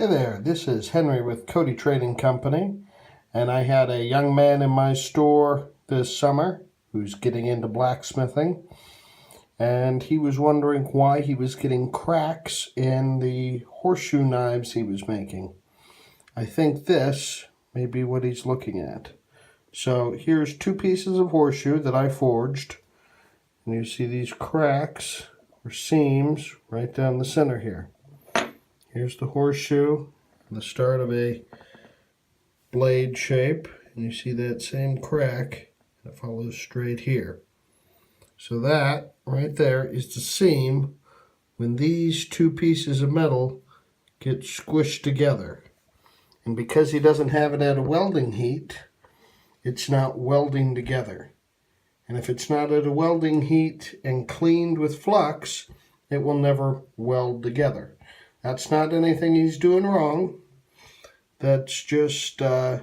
Hey there, this is Henry with Cody Trading Company, and I had a young man in my store this summer who's getting into blacksmithing, and he was wondering why he was getting cracks in the horseshoe knives he was making. I think this may be what he's looking at. So here's two pieces of horseshoe that I forged, and you see these cracks or seams right down the center here. Here's the horseshoe, the start of a blade shape, and you see that same crack that follows straight here. So that right there is the seam when these two pieces of metal get squished together. And because he doesn't have it at a welding heat, it's not welding together. And if it's not at a welding heat and cleaned with flux, it will never weld together. That's not anything he's doing wrong. That's just how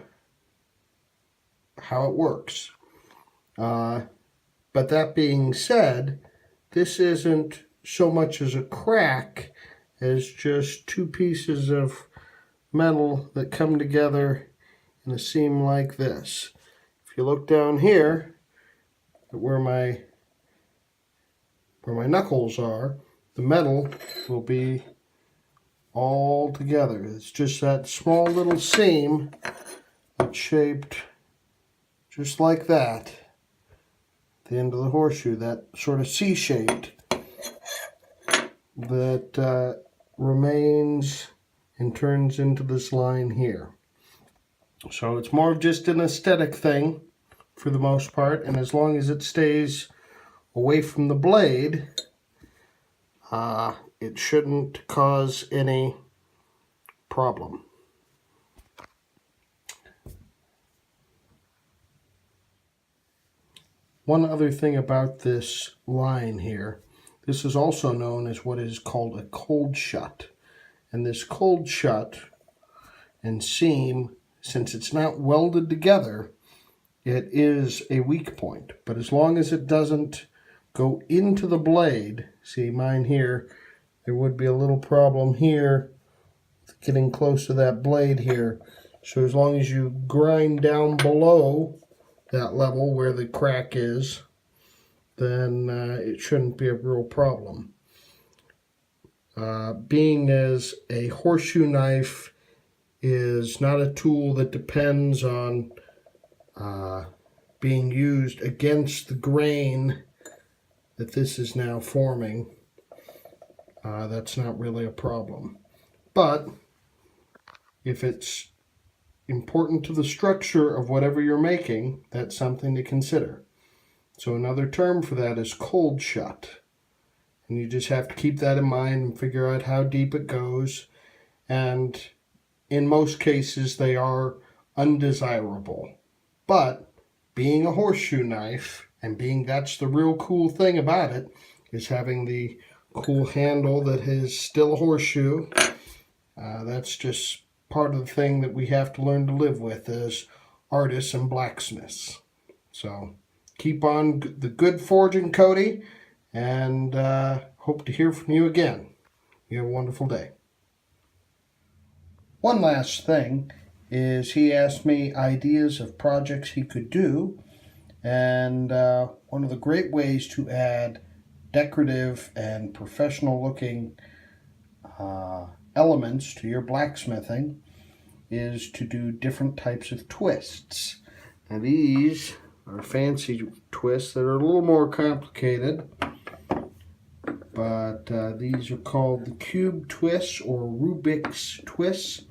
it works. But that being said, this isn't so much as a crack as just two pieces of metal that come together in a seam like this. If you look down here at where my knuckles are, the metal will be all together. It's just that small little seam that's shaped just like that. The end of the horseshoe, that sort of C-shaped, that remains and turns into this line here. So it's more of just an aesthetic thing for the most part, and as long as it stays away from the blade, it shouldn't cause any problem. One other thing about this line here, this is also known as what is called a cold shut. And this cold shut and seam, since it's not welded together, it is a weak point. But as long as it doesn't go into the blade, see mine here, there would be a little problem here getting close to that blade here. So as long as you grind down below that level where the crack is, then it shouldn't be a real problem. Being as a horseshoe knife is not a tool that depends on being used against the grain that this is now forming, that's not really a problem. But if it's important to the structure of whatever you're making, that's something to consider. So another term for that is cold shut. And you just have to keep that in mind and figure out how deep it goes. And in most cases, they are undesirable. But being a horseshoe knife, and being that's the real cool thing about it, is having the cool handle that is still a horseshoe. That's just part of the thing that we have to learn to live with as artists and blacksmiths. So keep on the good forging, Cody, and hope to hear from you again. You have a wonderful day. One last thing is he asked me ideas of projects he could do, and one of the great ways to add decorative and professional looking elements to your blacksmithing is to do different types of twists. Now these are fancy twists that are a little more complicated, but these are called the cube twists or Rubik's twists.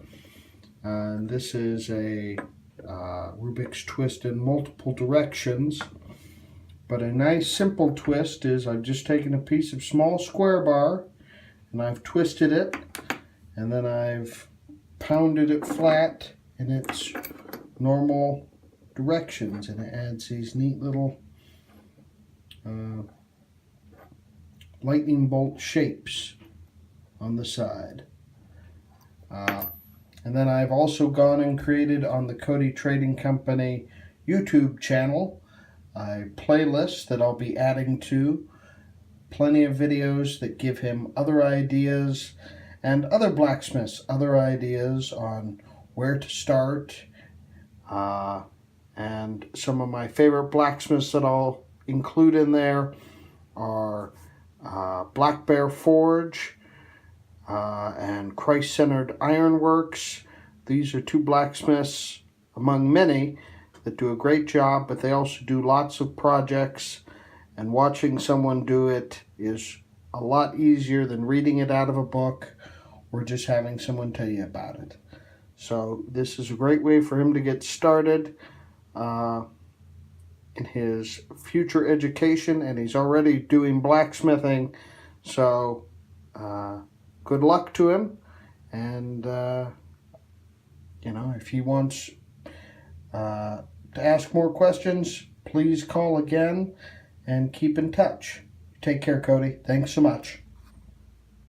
And this is a Rubik's twist in multiple directions. But a nice simple twist is I've just taken a piece of small square bar and I've twisted it, and then I've pounded it flat in its normal directions, and it adds these neat little lightning bolt shapes on the side. And then I've also gone and created on the Cody Trading Company YouTube channel a playlist that I'll be adding to. Plenty of videos that give him other ideas and other blacksmiths, other ideas on where to start. And some of my favorite blacksmiths that I'll include in there are Black Bear Forge and Christ-Centered Ironworks. These are two blacksmiths among many that do a great job, but they also do lots of projects, and watching someone do it is a lot easier than reading it out of a book or just having someone tell you about it. So this is a great way for him to get started in his future education, and he's already doing blacksmithing. So good luck to him, and if he wants to ask more questions, please call again and keep in touch. Take care, Cody. Thanks so much.